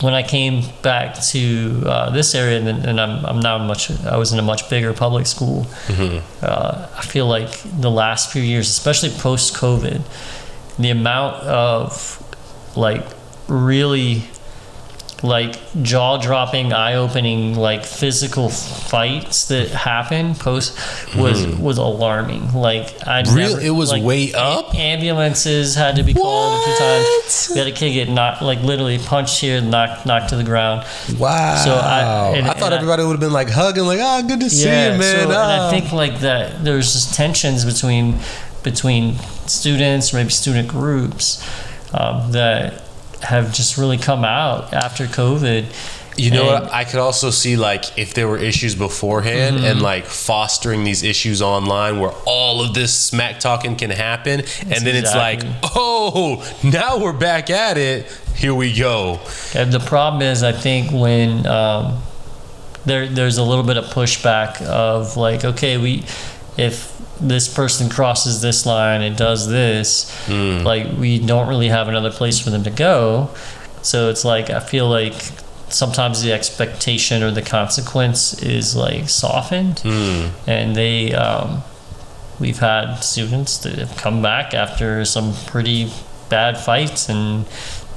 when I came back to this area, and I'm now I was in a much bigger public school. I feel like the last few years, especially post-COVID, the amount of like really like jaw-dropping, eye-opening, like physical fights that happened post was alarming. Like it was like, way up. Ambulances had to be called a few times. We had a kid get knocked, like literally punched here, knocked to the ground. Wow. So I thought everybody would have been like hugging, like, oh, good to see you, man. So, and I think like that there's just tensions between students, maybe student groups that have just really come out after COVID. You know what? I could also see like if there were issues beforehand and like fostering these issues online where all of this smack talking can happen, and then it's like, oh, now we're back at it. Here we go. And the problem is, I think when there's a little bit of pushback of like, okay, if this person crosses this line and does this, like we don't really have another place for them to go. So it's like, I feel like sometimes the expectation or the consequence is like softened. And we've had students that have come back after some pretty bad fights, and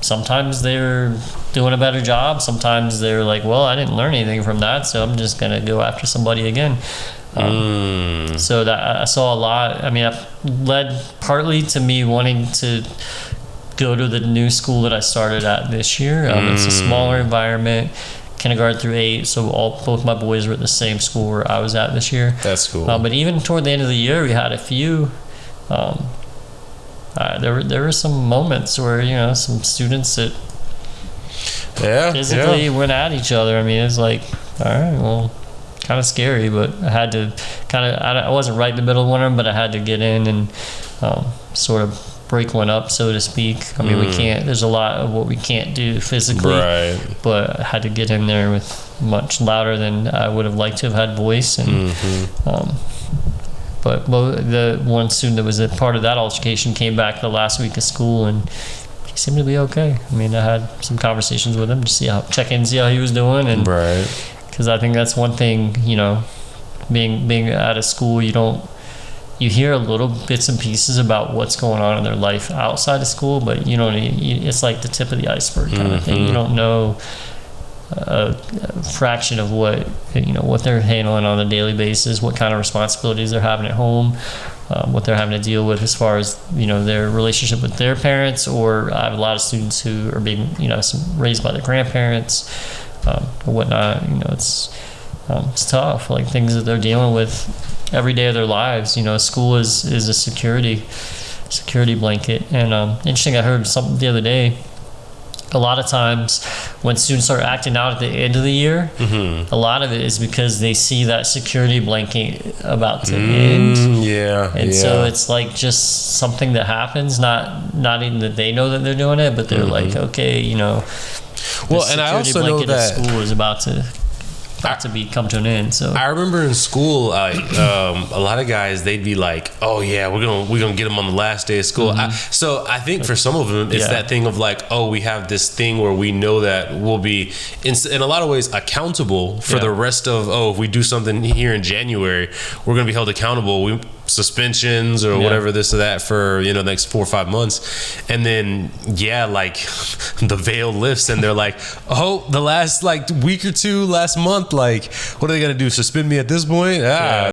sometimes they're doing a better job. Sometimes they're like, well, I didn't learn anything from that, so I'm just gonna go after somebody again. So that I saw a lot. I mean, it led partly to me wanting to go to the new school that I started at this year. It's a smaller environment, kindergarten through 8. So both my boys were at the same school where I was at this year. That's cool. But even toward the end of the year, we had a few. There were some moments where some students that physically went at each other. I mean, it was like, all right, well, kind of scary, but I had to I wasn't right in the middle of one of them, but I had to get in and sort of break one up, so to speak. I mean, we can't, there's a lot of what we can't do physically, but I had to get in there with much louder than I would have liked to have had voice. And but the one student that was a part of that altercation came back the last week of school, and he seemed to be okay. I mean, I had some conversations with him to see how he was doing, and because I think that's one thing, being out of school, you hear a little bits and pieces about what's going on in their life outside of school, but it's like the tip of the iceberg kind of thing. You don't know a fraction of what they're handling on a daily basis, what kind of responsibilities they're having at home, what they're having to deal with as far as their relationship with their parents, or I have a lot of students who are being raised by their grandparents, or whatnot. It's tough, like things that they're dealing with every day of their lives. School is a security blanket. And interesting, I heard something the other day. A lot of times when students are acting out at the end of the year, a lot of it is because they see that security blanket about to end. So it's like just something that happens, not even that they know that they're doing it, but they're like, okay, well, and I also know that school is about to come to an end. So I remember in school, a lot of guys, they'd be like, "Oh yeah, we're gonna get them on the last day of school." So I think for some of them, it's that thing of like, "Oh, we have this thing where we know that we'll be in a lot of ways accountable for the rest of. Oh, if we do something here in January, we're gonna be held accountable. Suspensions or whatever, this or that for the next 4 or 5 months." And then like the veil lifts and they're like, oh, the last like week or two last month, like what are they gonna do, suspend me at this point?